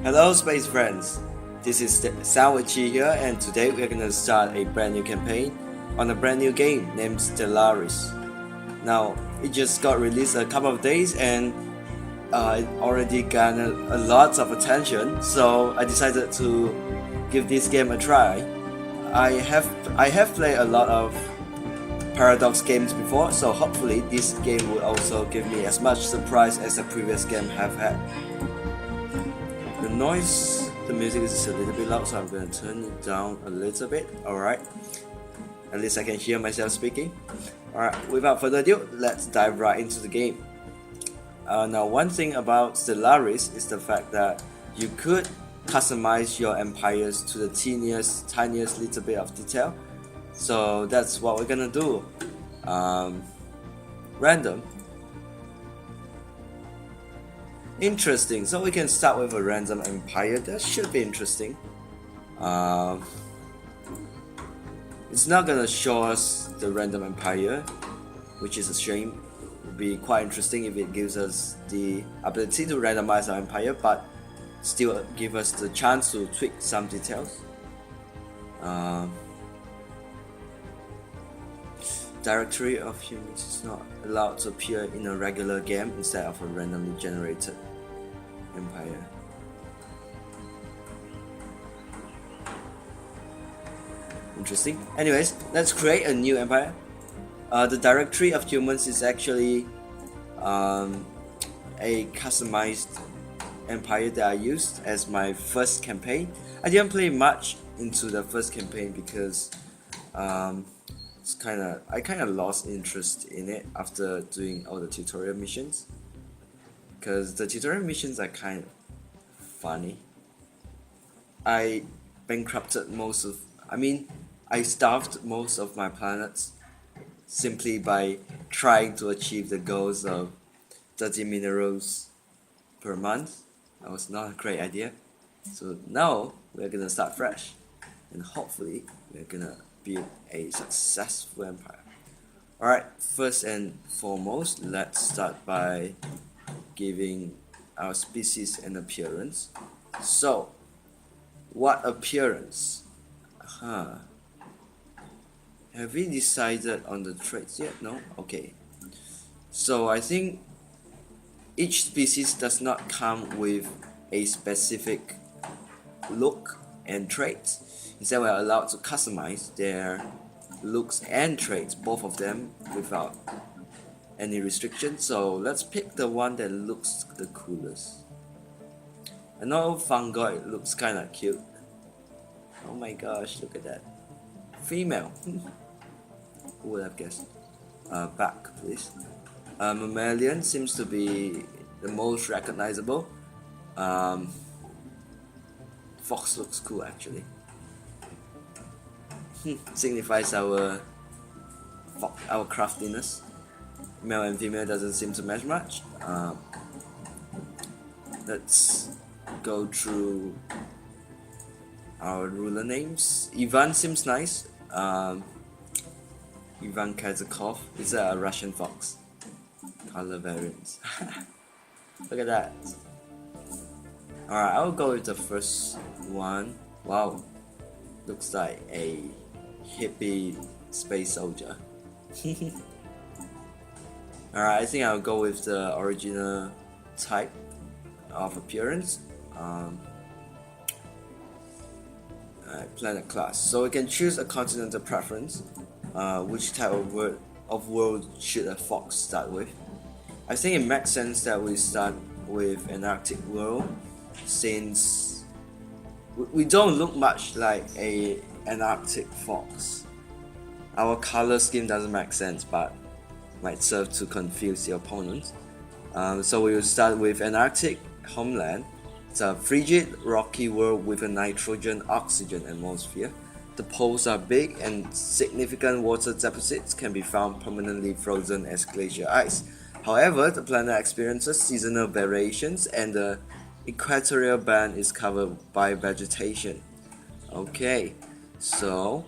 Hello space friends, this is Sandwichy here, and today we're gonna start a brand new campaign on a brand new game named Stellaris. Now, it just got released a couple of days and it already garnered a lot of attention, so I decided to give this game a try. I have played a lot of Paradox games before, so hopefully this game will also give me as much surprise as the previous game have had. The music is a little bit loud, so I'm going to turn it down a little bit. Alright, at least I can hear myself speaking. Alright, without further ado, let's dive right into the game. Now, one thing about Stellaris is the fact that you could customize your empires to the tiniest little bit of detail. So that's what we're gonna do. Random. Interesting, so we can start with a random empire. That should be interesting. It's not gonna show us the random empire, which is a shame. It would be quite interesting if it gives us the ability to randomize our empire, but still give us the chance to tweak some details. Directory of humans is not allowed to appear in a regular game instead of a randomly generated empire. Interesting. Anyways, let's create a new empire. The directory of humans is actually a customized empire that I used as my first campaign. I didn't play much into the first campaign because I kind of lost interest in it after doing all the tutorial missions, because the tutorial missions are kind of funny. I starved most of my planets simply by trying to achieve the goals of 30 minerals per month. That was not a great idea. So now we're gonna start fresh, and hopefully we're gonna build a successful empire. Alright, first and foremost, let's start by giving our species an appearance. So, what appearance? Have we decided on the traits yet? No? Okay. So I think each species does not come with a specific look and traits. Instead, we are allowed to customize their looks and traits, both of them, without any restriction. So let's pick the one that looks the coolest. I know Fungoid looks kinda cute. Oh my gosh, look at that. Female. Who would have guessed? Back, please. Mammalian seems to be the most recognizable. Fox looks cool actually. Signifies our craftiness. Male and female doesn't seem to match much. Let's go through our ruler names. Ivan seems nice. Ivan Kazakov is a Russian fox. Color variants. Look at that. Alright, I'll go with the first one. Wow, looks like a hippie space soldier. Alright, I think I'll go with the original type of appearance. Planet class. So we can choose a continental preference. Which type of world should a fox start with? I think it makes sense that we start with an Arctic world, since we don't look much like an Arctic fox. Our color scheme doesn't make sense, but might serve to confuse the opponent. So we will start with an Arctic homeland. It's a frigid, rocky world with a nitrogen-oxygen atmosphere. The poles are big, and significant water deposits can be found permanently frozen as glacier ice. However, the planet experiences seasonal variations, and the equatorial band is covered by vegetation. Okay, so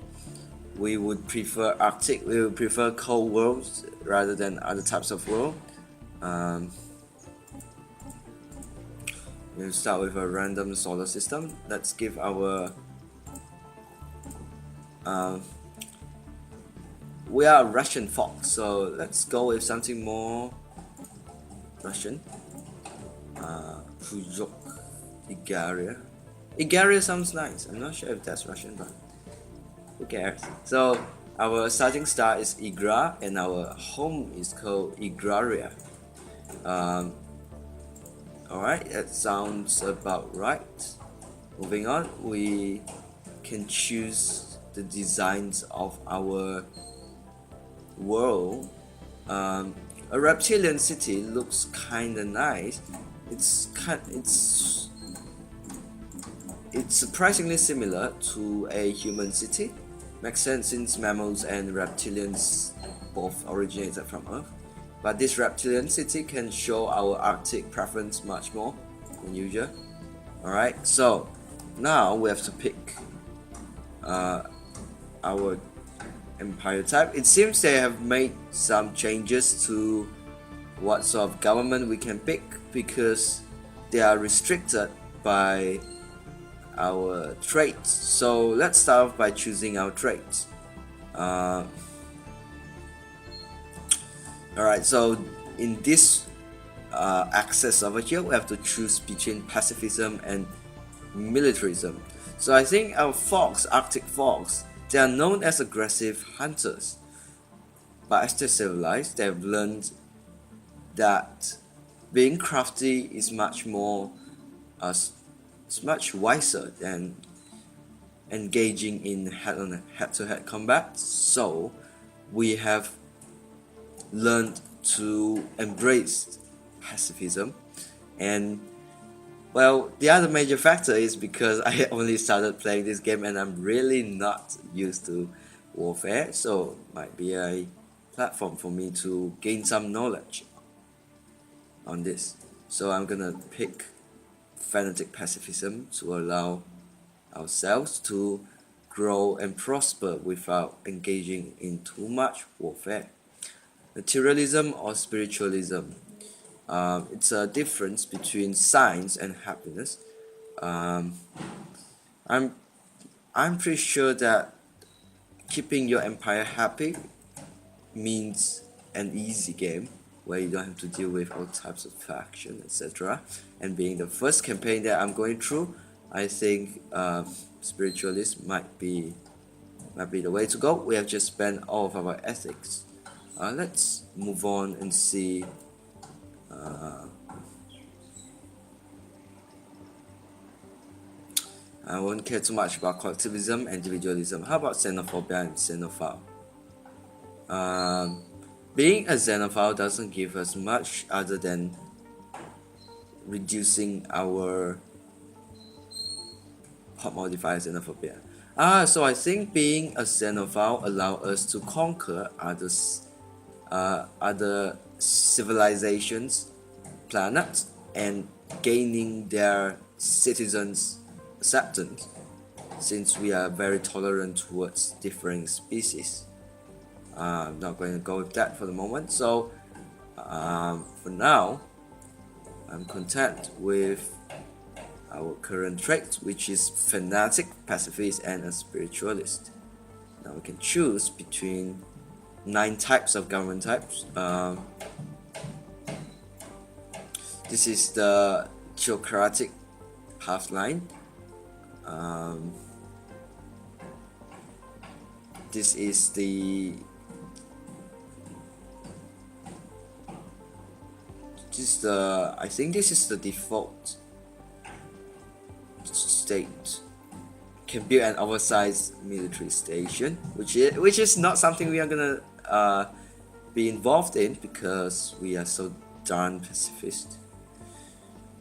we would prefer Arctic. We would prefer cold worlds rather than other types of world. We'll start with a random solar system. Let's give our we are Russian fox, so let's go with something more Russian. Pujok, Igaria. Igaria sounds nice. I'm not sure if that's Russian, but who cares? So our starting star is Igra, and our home is called Igraria. Alright, that sounds about right. Moving on, we can choose the designs of our world. A reptilian city looks kinda nice. It's surprisingly similar to a human city. Makes sense since mammals and reptilians both originated from Earth. But this reptilian city can show our Arctic preference much more than usual. Alright, so now we have to pick our empire type. It seems they have made some changes to what sort of government we can pick because they are restricted by our traits. So let's start off by choosing our traits. Alright, so in this axis over here, we have to choose between pacifism and militarism. So I think our fox, Arctic fox, they are known as aggressive hunters. But as they civilize, they have learned that being crafty is much more, it's much wiser than engaging in head-to-head combat. So we have learned to embrace pacifism. And well, the other major factor is because I only started playing this game and I'm really not used to warfare, so it might be a platform for me to gain some knowledge on this. So I'm gonna pick fanatic pacifism to allow ourselves to grow and prosper without engaging in too much warfare. Materialism or spiritualism. It's a difference between science and happiness. I'm pretty sure that keeping your empire happy means an easy game where you don't have to deal with all types of faction, etc. And being the first campaign that I'm going through, I think spiritualist might be the way to go. We have just spent all of our ethics. Let's move on and see. I won't care too much about collectivism and individualism. How about xenophobia and xenophile? Being a xenophile doesn't give us much other than reducing our hot modifier xenophobia. So I think being a xenophile allows us to conquer other civilizations, planets, and gaining their citizens' acceptance, since we are very tolerant towards differing species. I'm not going to go with that for the moment, so for now I'm content with our current trait, which is fanatic, pacifist, and a spiritualist. Now we can choose between 9 types of government types. This is the theocratic path line. This is I think this is the default state. Can build an oversized military station, which is not something we are gonna be involved in because we are so darn pacifist.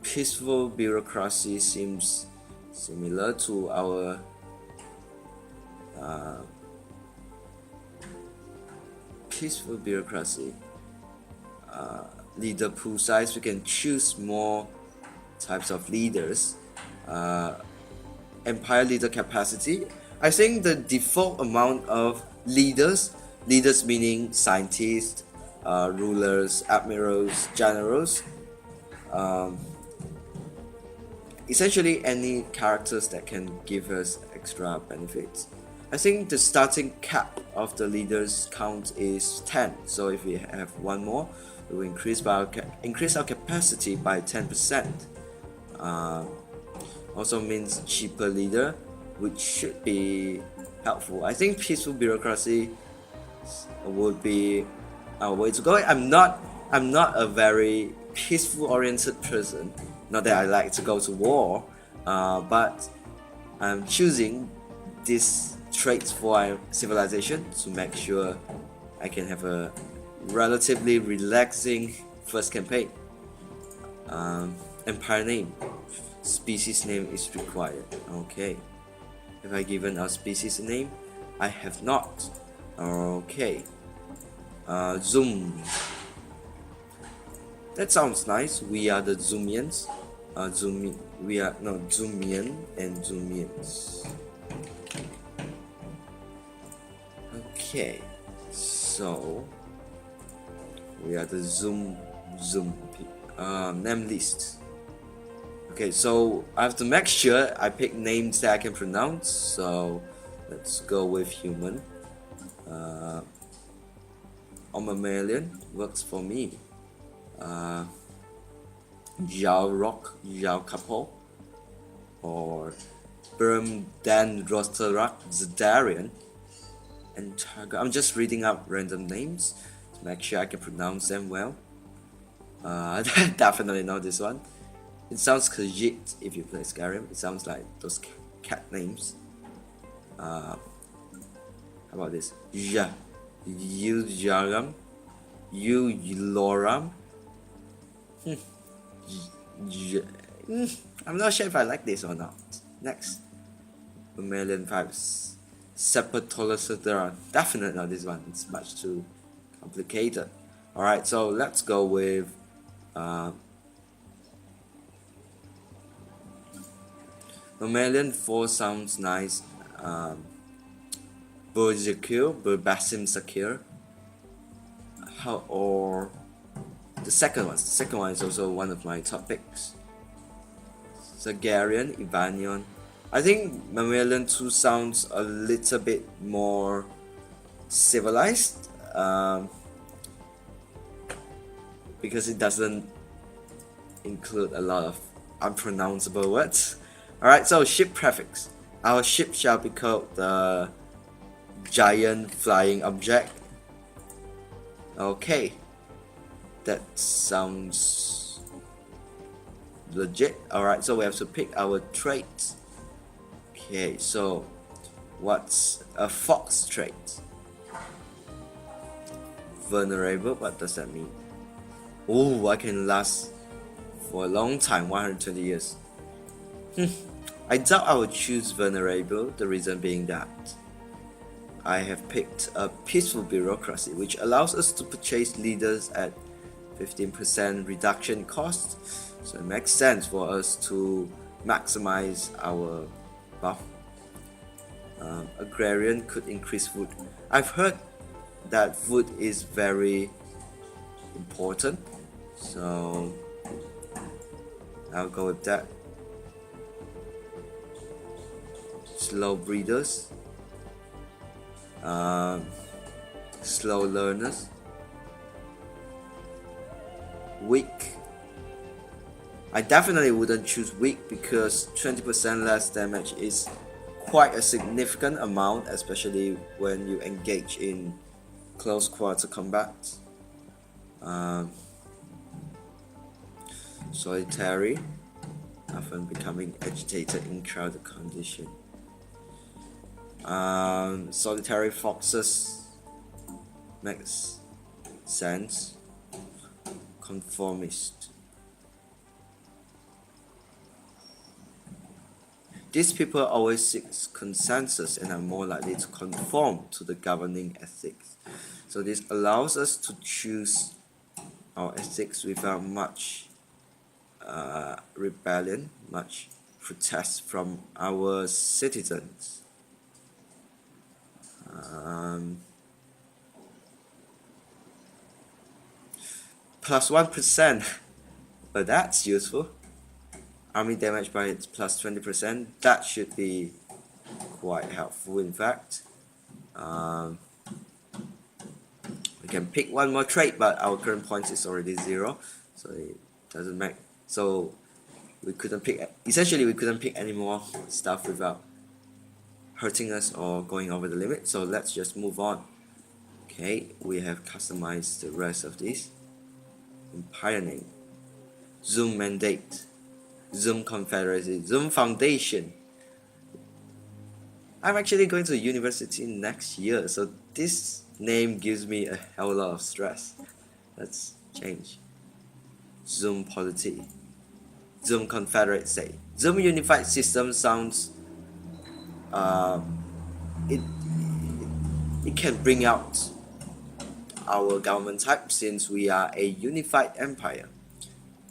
Peaceful bureaucracy seems similar to our peaceful bureaucracy. Leader pool size, we can choose more types of leaders. Empire leader capacity, I think the default amount of leaders meaning scientists, rulers, admirals, generals, essentially any characters that can give us extra benefits. I think the starting cap of the leaders count is 10, so if we have one more, we will increase our capacity by 10%. Also means cheaper leader, which should be helpful. I think peaceful bureaucracy would be our way to go. I'm not a very peaceful oriented person. Not that I like to go to war, but I'm choosing these traits for our civilization to make sure I can have a relatively relaxing first campaign. Empire name, species name is required. Okay, have I given our species a name? I have not. Okay. Zoom. That sounds nice. We are the Zoomians. We are no Zoomian and Zoomians. Okay, so we are the Zoom name list. Okay, so I have to make sure I pick names that I can pronounce. So let's go with human. Mammalian works for me. Yao Rock, Yao Couple, or Bermdan Zedarian, and Targa. I'm just reading up random names to make sure I can pronounce them well. Definitely know this one. It sounds legit if you play Skyrim. It sounds like those cat names. How about this? Ja, Yu Jaram, Yu Loram. I'm not sure if I like this or not. Next, mammalian vibes. Sepatolocedera. Definitely not this one. It's much too complicated. Alright, so let's go with mammalian 4 sounds nice. Burbasim Sakir. Or the second one. The second one is also one of my top picks. Zagarian, Ivanion. I think mammalian 2 sounds a little bit more civilized, because it doesn't include a lot of unpronounceable words. Alright, so ship prefix. Our ship shall be called the giant flying object. Okay, that sounds legit. Alright, so we have to pick our traits. Okay, so what's a fox trait? Vulnerable, what does that mean? Oh, I can last for a long time, 120 years. I doubt I would choose vulnerable, the reason being that I have picked a peaceful bureaucracy, which allows us to purchase leaders at 15% reduction cost, so it makes sense for us to maximize our buff. Agrarian could increase food. I've heard that food is very important, so I'll go with that. Slow breeders, slow learners, weak. I definitely wouldn't choose weak because 20% less damage is quite a significant amount, especially when you engage in close quarter combat. Solitary, often becoming agitated in crowded condition. Solitary foxes makes sense. Conformist. These people always seek consensus and are more likely to conform to the governing ethics. So this allows us to choose our ethics without much rebellion, much protest from our citizens. Plus 1%, but that's useful. army damage by plus 20%. That should be quite helpful, in fact. We can pick one more trait, but our current points is already 0, so it doesn't make. So we couldn't pick. Essentially, we couldn't pick any more stuff without hurting us or going over the limit. So let's just move on. Okay, we have customized the rest of these. Empire name, Zoom mandate, Zoom confederacy, Zoom foundation. I'm actually going to university next year, so this name gives me a hell of a lot of stress. Let's change. Zoom polity, Zoom confederacy, Zoom unified system sounds. It can bring out our government type, since we are a unified empire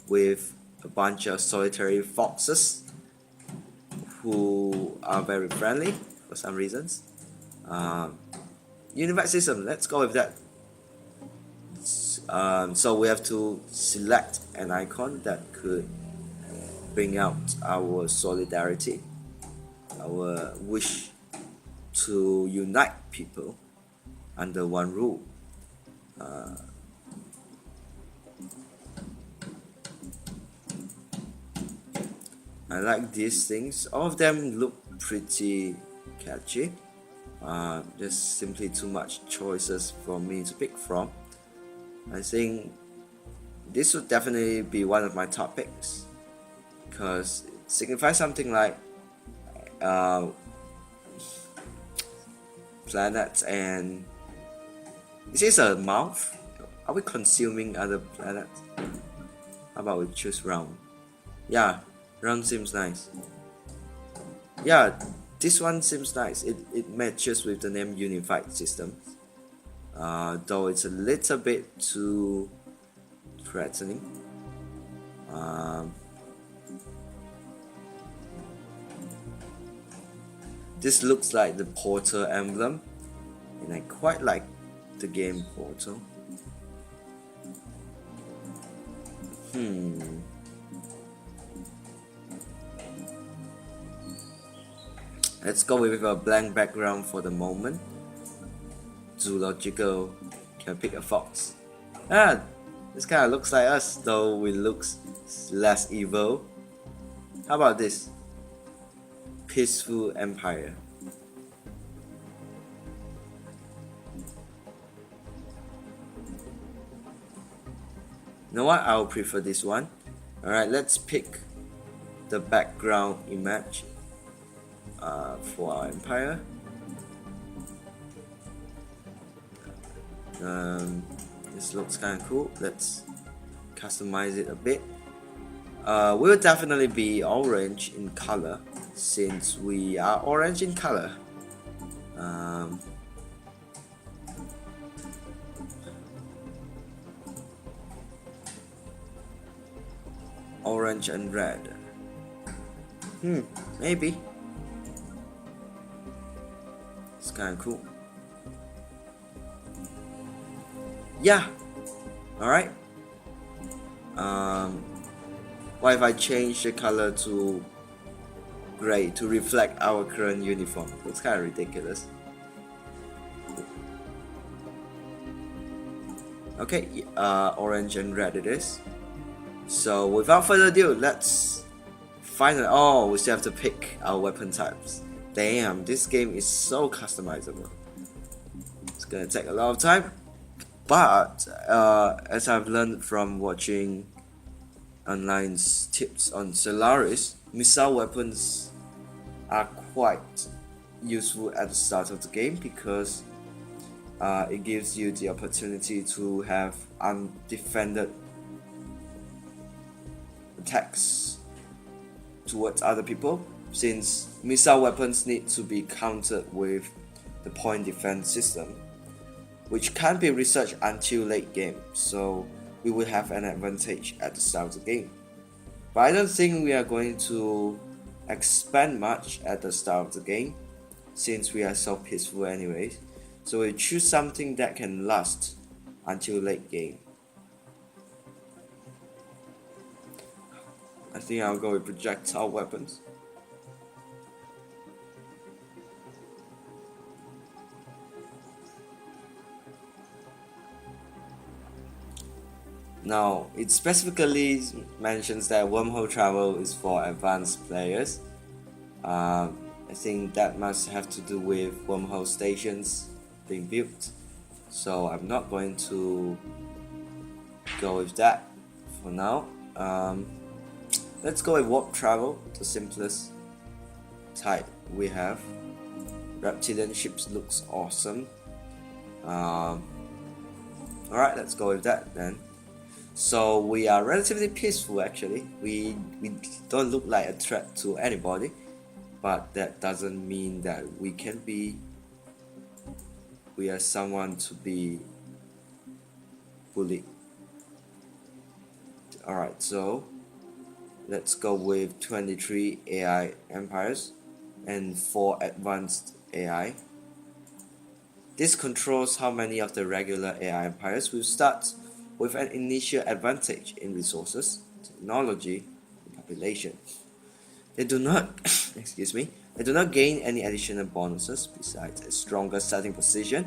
with a bunch of solitary foxes who are very friendly for some reasons. Unified system, let's go with that. So we have to select an icon that could bring out our solidarity, our wish to unite people under one rule. I like these things. All of them look pretty catchy. Just simply too much choices for me to pick from. I think this would definitely be one of my top picks, because it signifies something like planets. And is this a mouth? Are we consuming other planets? How about we choose round? Yeah, round seems nice. Yeah, this one seems nice. It matches with the name unified system, though it's a little bit too threatening. This looks like the Portal emblem, and I quite like the game Portal. Let's go with a blank background for the moment. Zoological, can pick a fox. This kind of looks like us, though we looks less evil. How about this? Peaceful empire. You know what? I'll prefer this one. Alright, let's pick the background image for our empire. This looks kind of cool. Let's customize it a bit. We'll definitely be orange in color, since we are orange in color. Orange and red. Maybe. It's kind of cool. Yeah. Alright. What if I change the color to gray to reflect our current uniform? Looks kind of ridiculous. Okay, orange and red it is. So without further ado, let's find it. Oh, we still have to pick our weapon types. Damn, this game is so customizable. It's gonna take a lot of time, but as I've learned from watching online tips on Stellaris, missile weapons are quite useful at the start of the game, because it gives you the opportunity to have undefended attacks towards other people, since missile weapons need to be countered with the point defense system, which can't be researched until late game, so we will have an advantage at the start of the game. But I don't think we are going to expand much at the start of the game, since we are so peaceful anyways. So we choose something that can last until late game. I think I'll go with projectile weapons. Now, it specifically mentions that wormhole travel is for advanced players. I think that must have to do with wormhole stations being built. So I'm not going to go with that for now. Let's go with warp travel, the simplest type we have. Reptilian ships looks awesome. Alright, let's go with that then. So we are relatively peaceful actually. We don't look like a threat to anybody, but that doesn't mean that we are someone to be bullied. Alright, so let's go with 23 AI empires and 4 advanced AI. This controls how many of the regular AI empires will start with an initial advantage in resources, technology, and population. They do not, excuse me, they do not gain any additional bonuses besides a stronger starting position.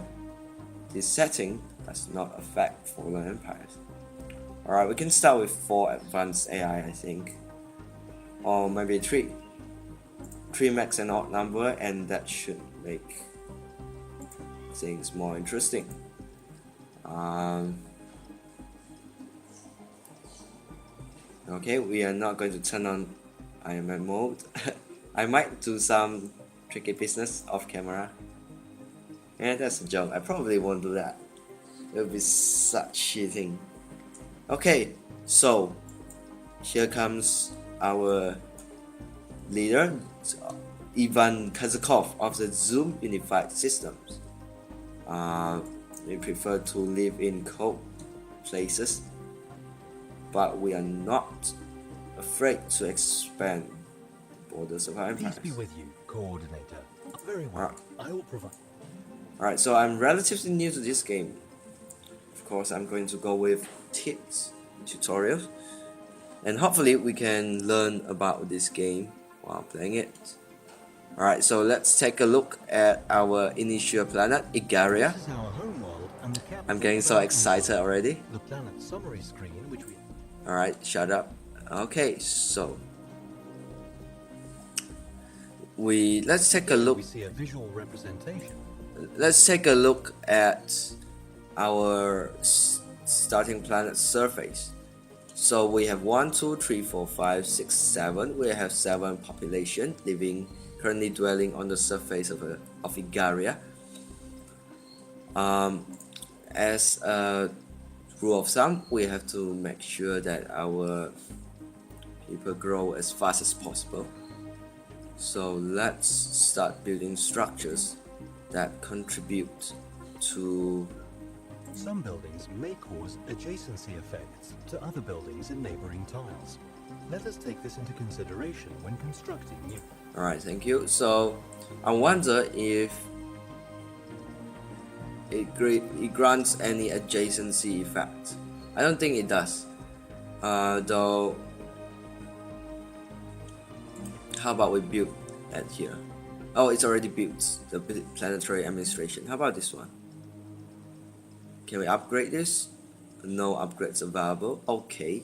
This setting does not affect fallen empires. Alright, we can start with 4 advanced AI, I think. Or maybe 3. 3 makes an odd number, and that should make things more interesting. Okay, we are not going to turn on Iron Man mode. I might do some tricky business off camera. Yeah, that's a joke. I probably won't do that. It would be such cheating. Okay, so here comes our leader, Ivan Kazakov of the Zoom Unified Systems. We prefer to live in cold places, but we are not afraid to expand borders of our empires. Peace be with you, coordinator. Very well. I will provide. Alright, so I'm relatively new to this game. Of course, I'm going to go with tips, tutorials, and hopefully we can learn about this game while playing it. Alright, so let's take a look at our initial planet, Igaria. This is our home world and the capital. I'm getting so excited already. The planet summary screen, which we... Alright, shut up. Okay, so let's take a look. We see a visual representation. Let's take a look at our starting planet surface. So we have 1, 2, 3, 4, 5, 6, 7. We have 7 population currently dwelling on the surface of Igaria. As a rule of thumb, we have to make sure that our people grow as fast as possible. So let's start building structures that contribute to... Some buildings may cause adjacency effects to other buildings in neighboring tiles. Let us take this into consideration when constructing new. Alright, thank you. So I wonder if it grants any adjacency effect. I don't think it does. Though, how about we build at here? Oh, it's already built, the planetary administration. How about this one? Can we upgrade this? No upgrades available. Okay,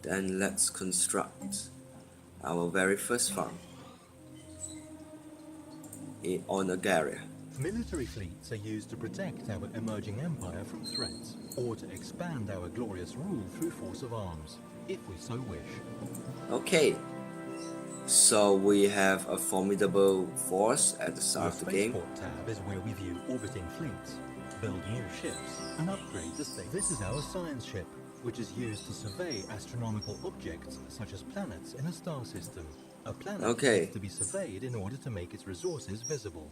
then let's construct our very first farm on Igaria. Military fleets are used to protect our emerging empire from threats, or to expand our glorious rule through force of arms, if we so wish. Okay, so we have a formidable force at the start of the game. The Spaceport tab is where we view orbiting fleets, build new ships, and upgrade the state. This is our science ship, which is used to survey astronomical objects such as planets in a star system. A planet needs to be surveyed in order to make its resources visible.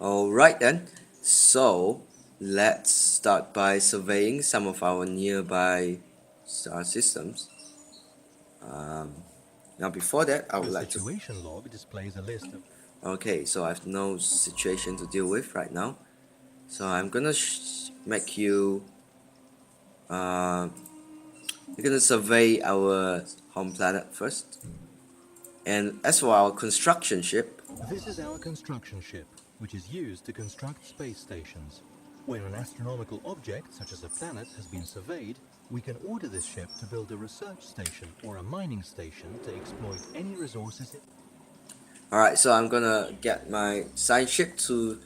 Alright then, so let's start by surveying some of our nearby star systems. Now before that, I would like to... The situation log displays a list of... Okay, so I have no situation to deal with right now. So I'm gonna make you We're gonna survey our home planet first. And as for our construction ship, This is our construction ship, which is used to construct space stations. When an astronomical object, such as a planet, has been surveyed, we can order this ship to build a research station or a mining station to exploit any resources. alright, so I'm gonna get my science ship to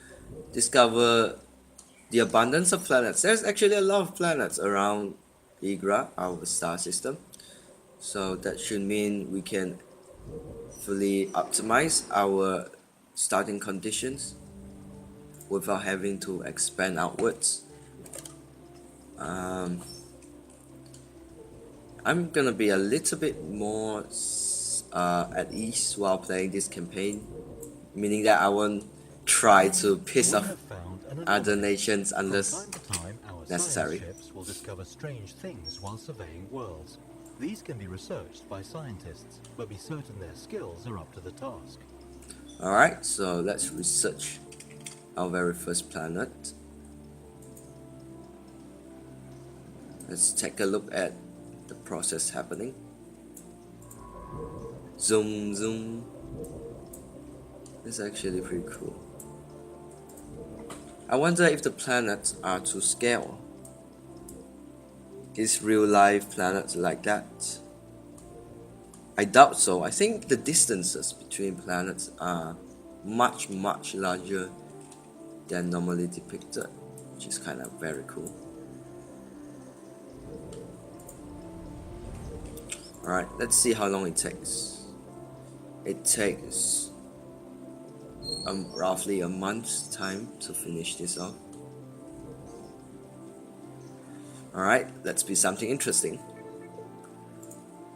discover the abundance of planets. There's actually a lot of planets around Igra, our star system. So that should mean we can fully optimize our starting conditions without having to expand outwards. I'm gonna be a little bit more at ease while playing this campaign, meaning that I won't try to piss off other nations unless From time to time, our necessary. science ships will discover strange things while surveying worlds. These can be researched by scientists, but be certain their skills are up to the task. Alright, so let's research our very first planet. Let's take a look at the process happening. Zoom, zoom. It's actually pretty cool. I wonder if the planets are to scale. Is real life planets like that? I doubt so. I think the distances between planets are much larger than normally depicted, which is kind of very cool. Alright, let's see how long it takes. It takes roughly a month's time to finish this off. Alright, let's be something interesting.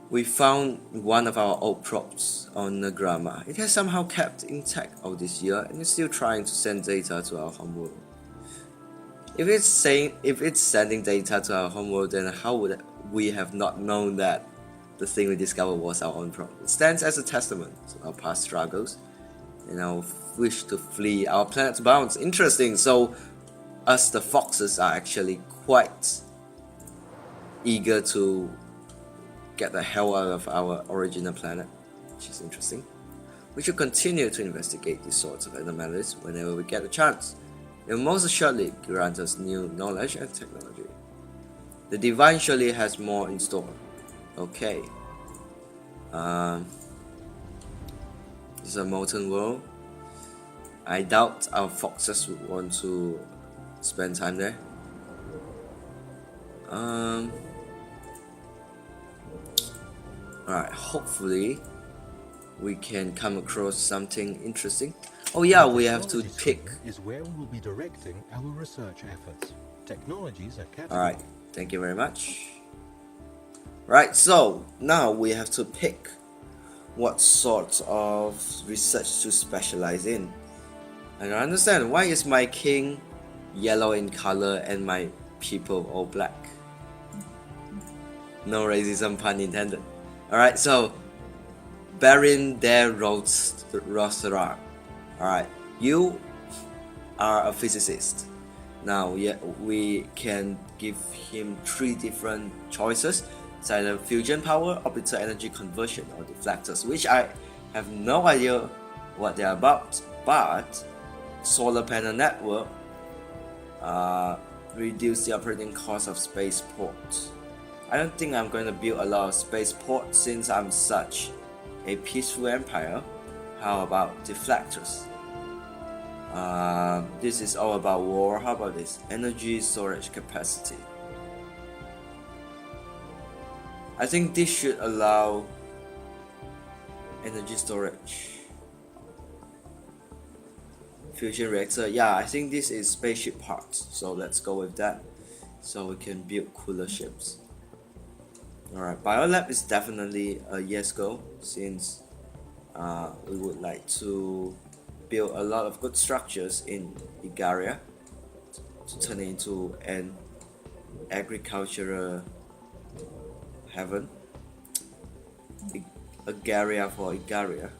We found one of our old props on Nagrama. It has somehow kept intact all this year and is still trying to send data to our homeworld. If it's sending data to our homeworld, then how would we have not known that the thing we discovered was our own prop? It stands as a testament to our past struggles and our wish to flee our planet's bounds. Interesting. So us, the foxes, are actually quite eager to get the hell out of our original planet, which is interesting. We should continue to investigate these sorts of anomalies whenever we get a chance. It will most assuredly grant us new knowledge and technology. The Divine surely has more in store. Okay. This is a molten world. I doubt our foxes would want to spend time there. Alright, hopefully we can come across something interesting. Oh yeah, we have to pick. Is where we will be directing our research efforts. Technologies are categorized. Alright, thank you very much. Right, so now we have to pick what sort of research to specialize in. I don't understand, why is my king yellow in color and my people all black? No racism, pun intended. Alright, so Baron der Rosterar. Alright, you are a physicist. Now we can give him 3 different choices. It's either fusion power, orbital energy conversion, or deflectors, which I have no idea what they're about, but solar panel network reduce the operating cost of spaceports. I don't think I'm going to build a lot of spaceports since I'm such a peaceful empire. How about deflectors? This is all about war. How about this? Energy storage capacity. I think this should allow energy storage. Fusion reactor, yeah, I think this is spaceship parts, so let's go with that, so we can build cooler ships. Alright, Biolab is definitely a yes go, since we would like to build a lot of good structures in Igaria to turn it into an agricultural heaven. Igaria for Igaria.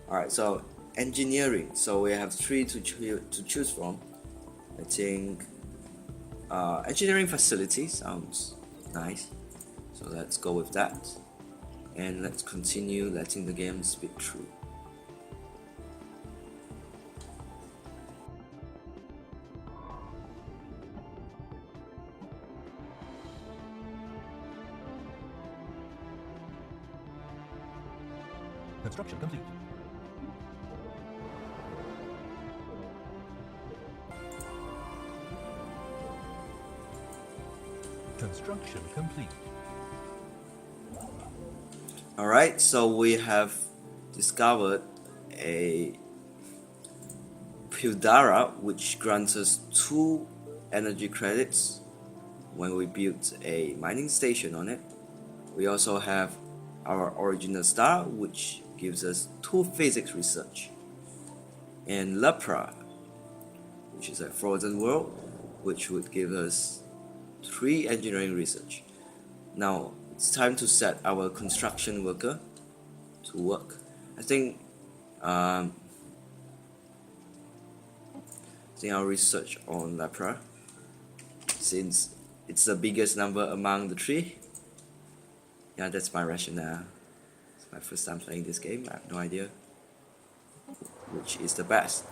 Alright, so engineering, so we have 3 to choose from. I think engineering facility sounds nice, So let's go with that, and let's continue letting the game speak through. Construction complete. Construction complete. Alright, so we have discovered a Pildara which grants us 2 energy credits when we build a mining station on it. We also have our original star, which gives us 2 physics research, and Lepra, which is a frozen world, which would give us 3 engineering research. Now it's time to set our construction worker to work. I think I'll research on Lepra since it's the biggest number among the 3. Yeah, that's my rationale. It's my first time playing this game. I have no idea which is the best.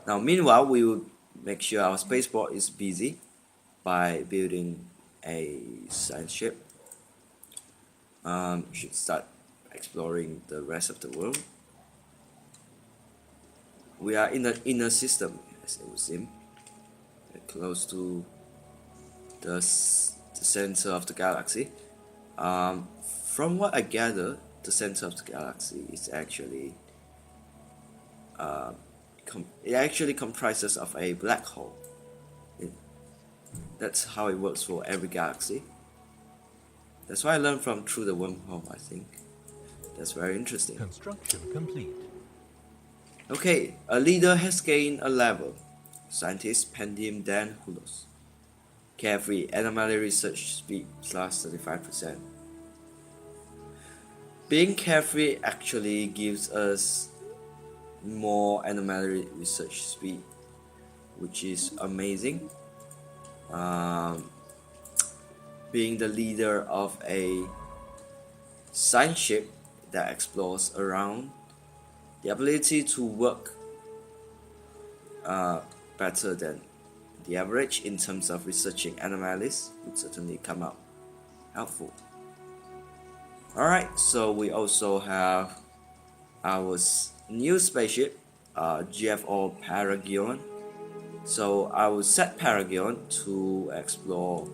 Now meanwhile, we will make sure our spaceport is busy by building a science ship. We should start exploring the rest of the world. We are in the inner system, as it would seem, close to the center of the galaxy. From what I gather, the center of the galaxy is actually it actually comprises of a black hole. That's how it works for every galaxy. That's what I learned from through the wormhole, I think. That's very interesting. Construction complete. Okay, a leader has gained a level. Scientist Pendim Dan Hulos. Carefree anomaly research speed plus 35%. Being carefree actually gives us more anomaly research speed, which is amazing. Being the leader of a science ship that explores around, the ability to work better than the average in terms of researching anomalies would certainly come out helpful. Alright, so we also have our new spaceship, GFO Paragion. So I will set Paragion to explore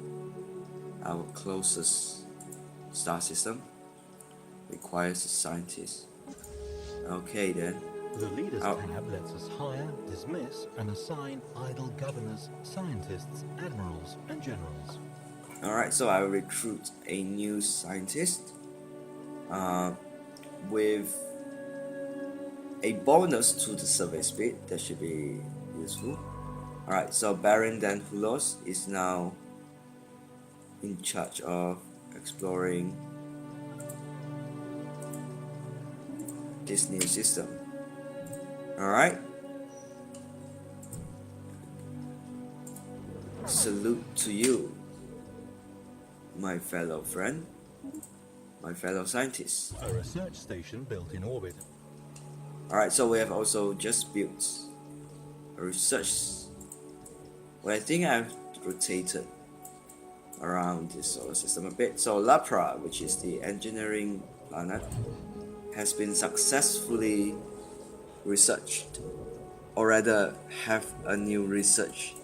our closest star system. Requires a scientist. Okay then. The Leaders tab lets us hire, dismiss, and assign idle governors, scientists, admirals, and generals. Alright, so I will recruit a new scientist with a bonus to the survey speed. That should be useful. Alright, so Baron Dan Hulos is now in charge of exploring this new system. Alright. Salute to you, my fellow friend, my fellow scientist. A research station built in orbit. Alright, so we have also just built a research. Well, I think I've rotated around the solar system a bit. So Lepra, which is the engineering planet, has been successfully researched, or rather have a new research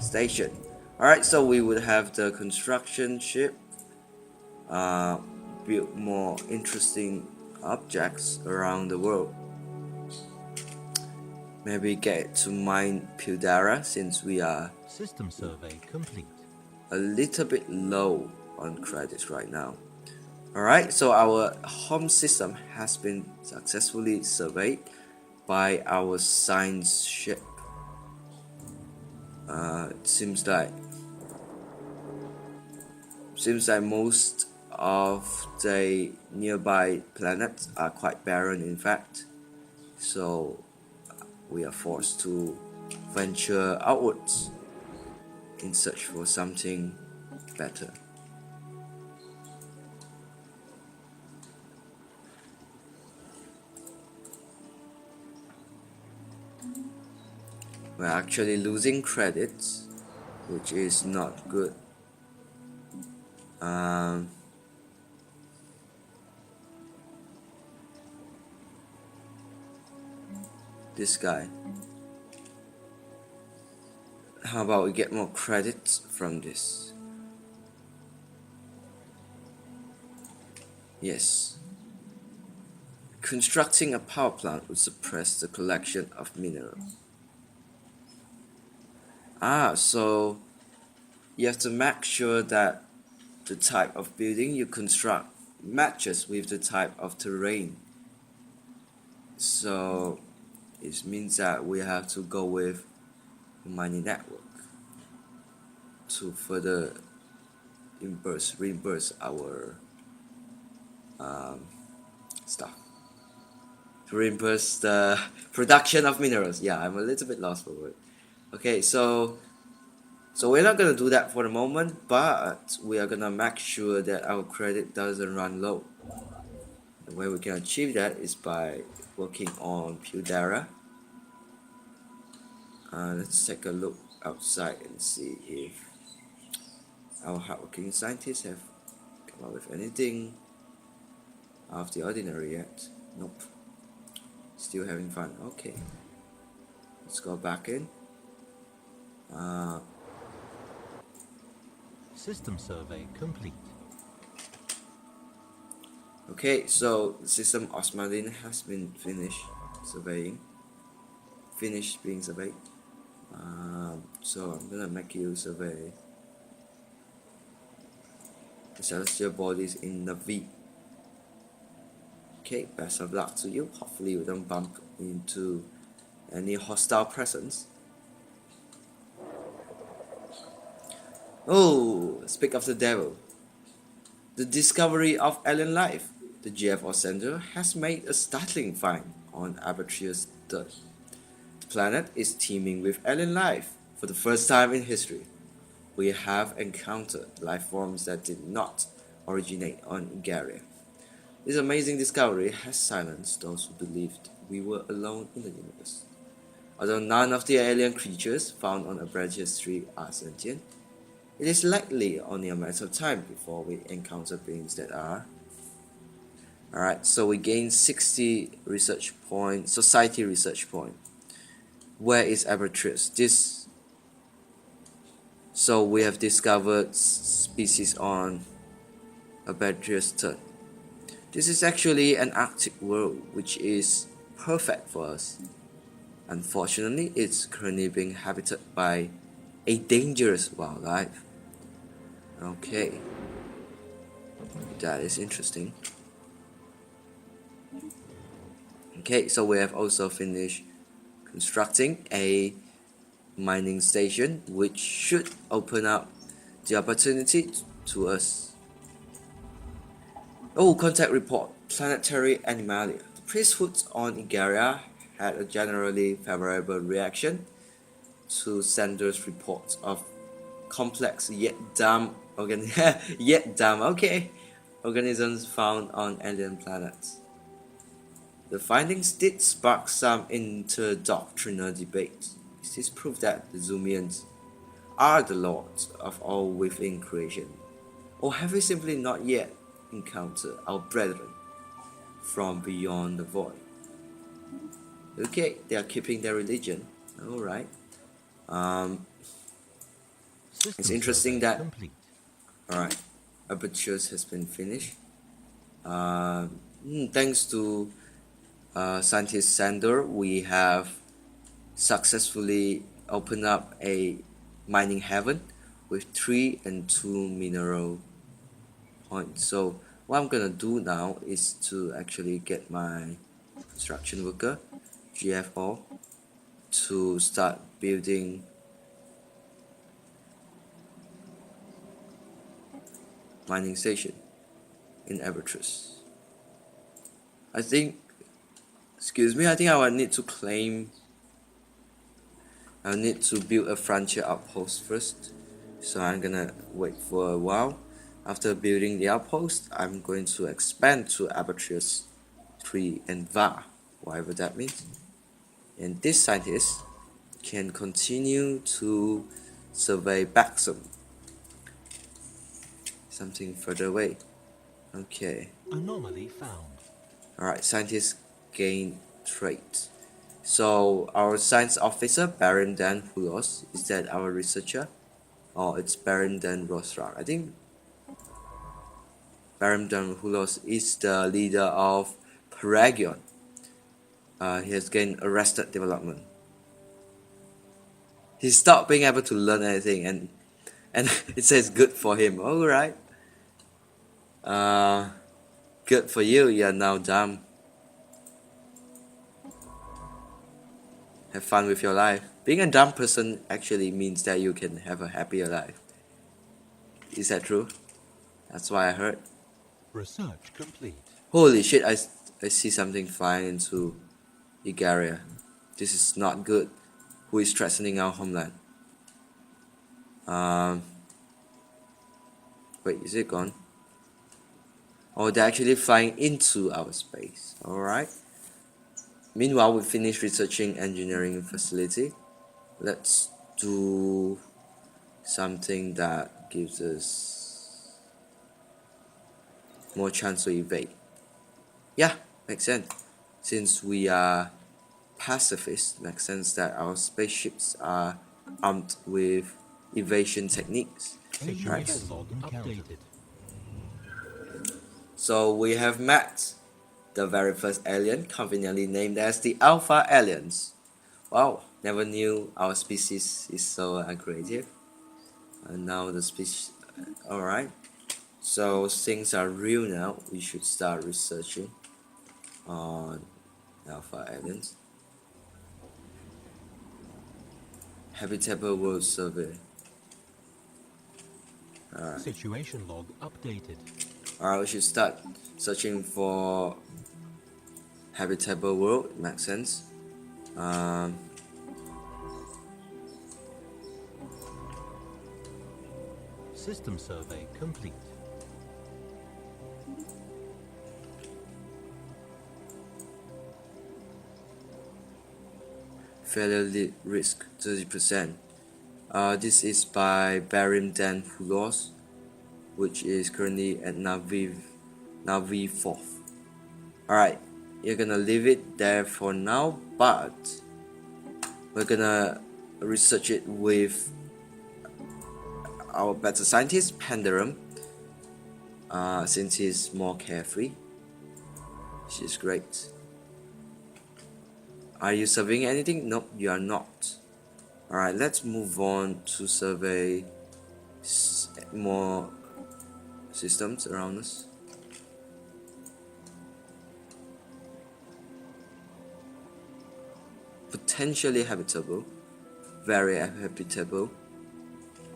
station. Alright, so we would have the construction ship build more interesting objects around the world. Maybe get to mine Pildara since we are System survey complete. a little bit low on credits right now. Alright, so our home system has been successfully surveyed by our science ship. It seems like most of the nearby planets are quite barren, in fact. So we are forced to venture outwards in search for something better. We're actually losing credits, which is not good. This guy. How about we get more credits from this? Yes. Constructing a power plant would suppress the collection of minerals. So you have to make sure that the type of building you construct matches with the type of terrain. So it means that we have to go with a mining network to further reimburse our stuff. To reimburse the production of minerals. Yeah, I'm a little bit lost for word. Okay, so we're not gonna do that for the moment, but we are gonna make sure that our credit doesn't run low. The way we can achieve that is by working on Pudera. Let's take a look outside and see if our hardworking scientists have come up with anything out of the ordinary yet. Nope. Still having fun. Okay. Let's go back in. System survey complete. Okay, so the system Osmaldin has been finished being surveyed. So I'm gonna make you survey the celestial bodies in the V. Okay, best of luck to you. Hopefully we don't bump into any hostile presence. Oh, speak of the devil. The discovery of alien life. The GFO Center has made a startling find on Abertheus 3rd. The planet is teeming with alien life. For the first time in history, we have encountered life forms that did not originate on Igaria. This amazing discovery has silenced those who believed we were alone in the universe. Although none of the alien creatures found on Abertheus 3 are sentient, it is likely only a matter of time before we encounter beings that are. Alright, so we gain 60 research points, society research point. Where is Abertheus? So we have discovered species on Abertheus 3rd. This is actually an Arctic world, which is perfect for us. Unfortunately, it's currently being inhabited by a dangerous wildlife. Okay, that is interesting. Okay, so we have also finished constructing a mining station, which should open up the opportunity to us. Oh, contact report. Planetary Animalia. The priesthood on Igaria had a generally favorable reaction to Sander's reports of complex yet dumb organisms found on alien planets. The findings did spark some interdoctrinal debate. Is this proof that the Zoomians are the lords of all within creation? Or have we simply not yet encountered our brethren from beyond the void? Okay, they are keeping their religion. Alright. It's interesting that alright, Abertheus has been finished. Thanks to scientist Sander, we have successfully opened up a mining heaven with 3 and 2 mineral points. So what I'm gonna do now is to actually get my construction worker GFO to start building mining station in Abertheus. I think I will need to I'll need to build a frontier outpost first. So I'm gonna wait for a while. After building the outpost, I'm going to expand to Abertheus 3 and VA, whatever that means. And this scientist can continue to survey back something further away. Okay. Anomaly found. Alright, scientists gain trait. So our science officer, Baron Dan Hulos, is that our researcher? Oh, it's Baron Dan Rosrak. I think Baron Dan Hulos is the leader of Paragon. He has gained arrested development. He stopped being able to learn anything, and it says good for him. Alright. Good for you, you're now dumb. Have fun with your life. Being a dumb person actually means that you can have a happier life. Is that true? That's what I heard. Research complete. Holy shit, I see something flying into Igaria. This is not good. Who is threatening our homeland? Wait, is it gone? Oh, they're actually flying into our space. Alright. Meanwhile, we finished researching engineering facility. Let's do something that gives us more chance to evade. Yeah, makes sense. Since we are pacifists, makes sense that our spaceships are armed with evasion techniques. Situation log updated. So we have met the very first alien, conveniently named as the Alpha Aliens. Wow, never knew our species is so creative. And now the species, alright. So things are real now. We should start researching on Alpha Aliens. Habitable World Survey. Alright. Situation log updated. Alright, we should start searching for habitable world. Makes sense. System survey complete. Failure risk 30%. This is by Barim Dan Hulos, which is currently at Navi 4th. Alright, you're gonna leave it there for now, but we're gonna research it with our better scientist, Pandarum, since he's more carefree. She's great. Are you surveying anything? Nope, you are not. Alright, let's move on to survey more systems around us. Potentially habitable, very habitable,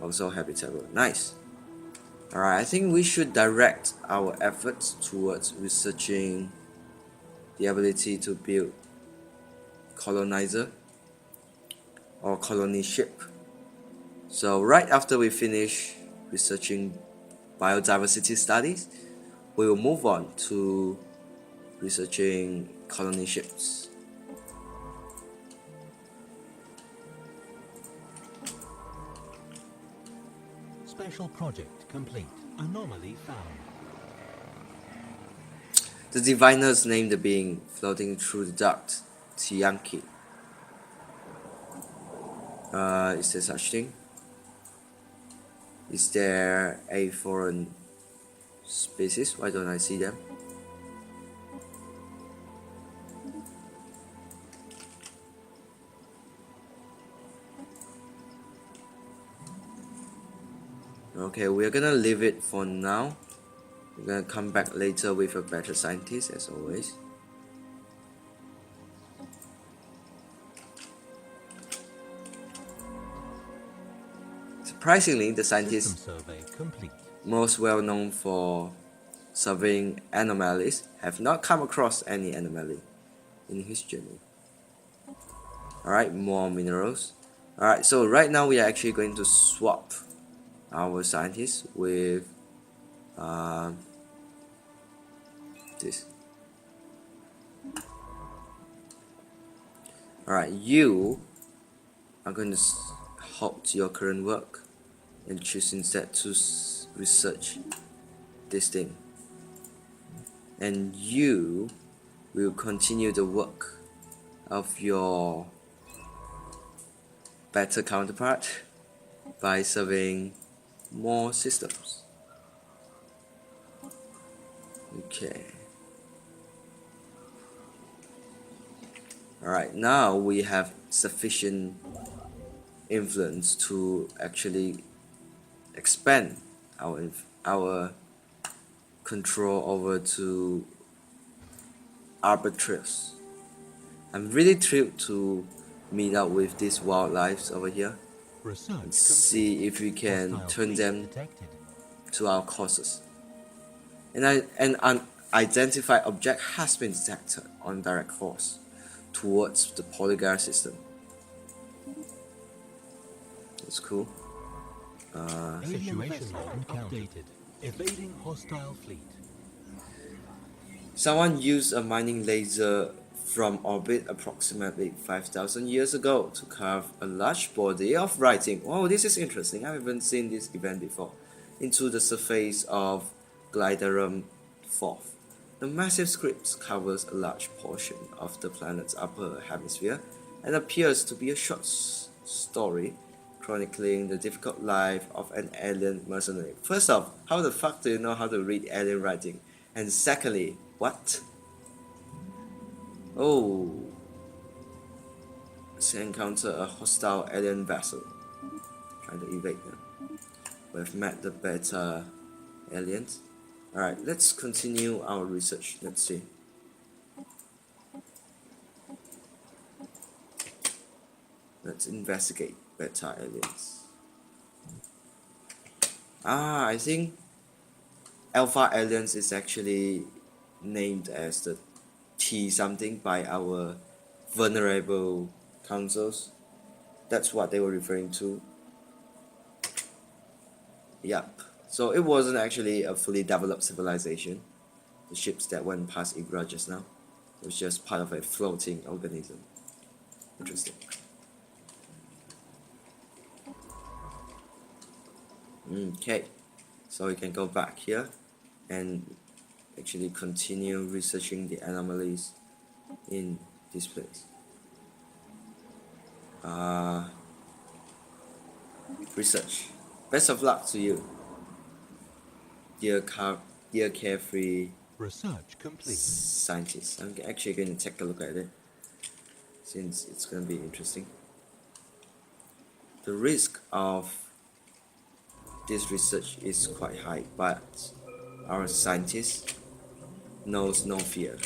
also habitable. Nice. Alright, I think we should direct our efforts towards researching the ability to build colonizer or colony ship. So right after we finish researching biodiversity studies, we will move on to researching colony ships. Special project complete. Anomaly found. The diviners named the being floating through the duct Tianki. Is there such thing? Is there a foreign species? Why don't I see them? Okay, we're gonna leave it for now. We're gonna come back later with a better scientist as always. Surprisingly, the scientist survey complete. most well known for surveying anomalies have not come across any anomaly in his journey. Alright, more minerals. Alright, so right now we are actually going to swap our scientists with this. Alright, you I'm going to halt your current work and choose instead to research this thing. And you will continue the work of your better counterpart by surveying more systems. Okay. Alright, now we have sufficient influence to actually expand our control over to arbiters. I'm really thrilled to meet up with these wildlife over here and see if we can turn them to our causes. And an unidentified object has been detected on direct course towards the polygon system. That's cool. Situation log updated. Evading hostile fleet. Someone used a mining laser from orbit approximately 5,000 years ago to carve a large body of writing. Wow, this is interesting. I haven't seen this event before. Into the surface of Gliderum 4th. The massive script covers a large portion of the planet's upper hemisphere and appears to be a short story chronicling the difficult life of an alien mercenary. First off, how the fuck do you know how to read alien writing? And secondly, what? Oh, let's encounter a hostile alien vessel. Trying to evade them. We've met the beta aliens. Alright, let's continue our research. Let's see. Let's investigate beta aliens. I think Alpha aliens is actually named as the T something by our vulnerable councils. That's what they were referring to. Yep. So it wasn't actually a fully developed civilization. The ships that went past Igra just now. It was just part of a floating organism. Interesting. Okay. So we can go back here and actually continue researching the anomalies in this place. Research. Best of luck to you, dear carefree Research complete. scientist. I'm actually going to take a look at it since it's going to be interesting. The risk of this research is quite high, but our scientist knows no fear.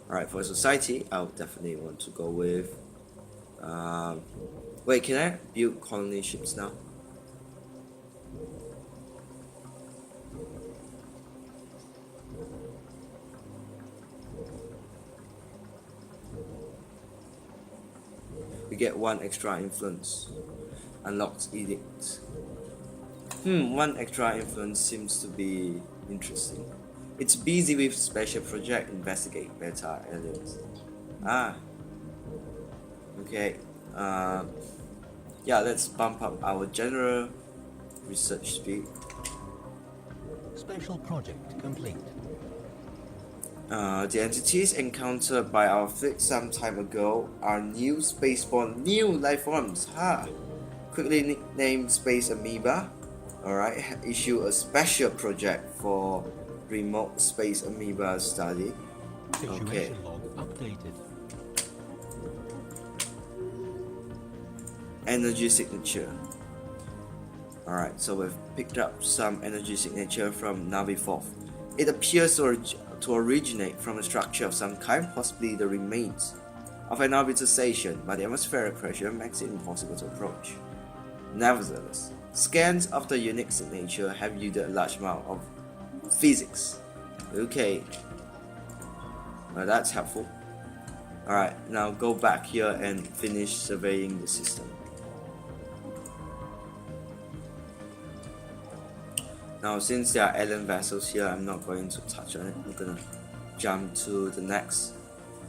Alright, for society, I'll definitely want to go with wait, can I build colony ships now? We get one extra influence. Unlocks edict. One extra influence seems to be interesting. It's busy with special project investigate beta aliens. Okay. Yeah, let's bump up our general research speed. Special project complete. The entities encountered by our fleet some time ago are new spaceborne new life forms. Quickly nicknamed Space Amoeba. Alright, issue a special project for remote space amoeba study. Okay. Situation log updated. Energy signature. Alright, so we've picked up some energy signature from Navi 4th. It appears to originate from a structure of some kind, possibly the remains of an orbital station, but the atmospheric pressure makes it impossible to approach. Nevertheless, scans of the unique signature have yielded a large amount of physics. Okay, well, that's helpful. Alright, now go back here and finish surveying the system. Now, since there are alien vessels here, I'm not going to touch on it. I'm gonna jump to the next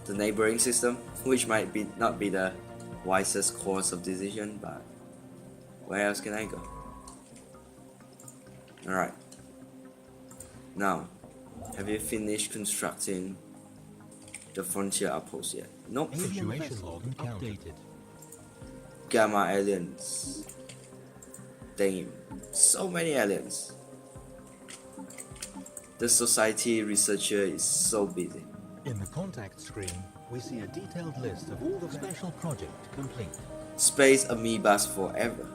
the neighboring system, which might not be the wisest course of decision, but where else can I go? Alright. Now, have you finished constructing the frontier outpost yet? Nope. Situation log updated. Gamma aliens. Damn, so many aliens. The society researcher is so busy. In the contact screen, we see a detailed list of all the special project complete. Space amoebas forever.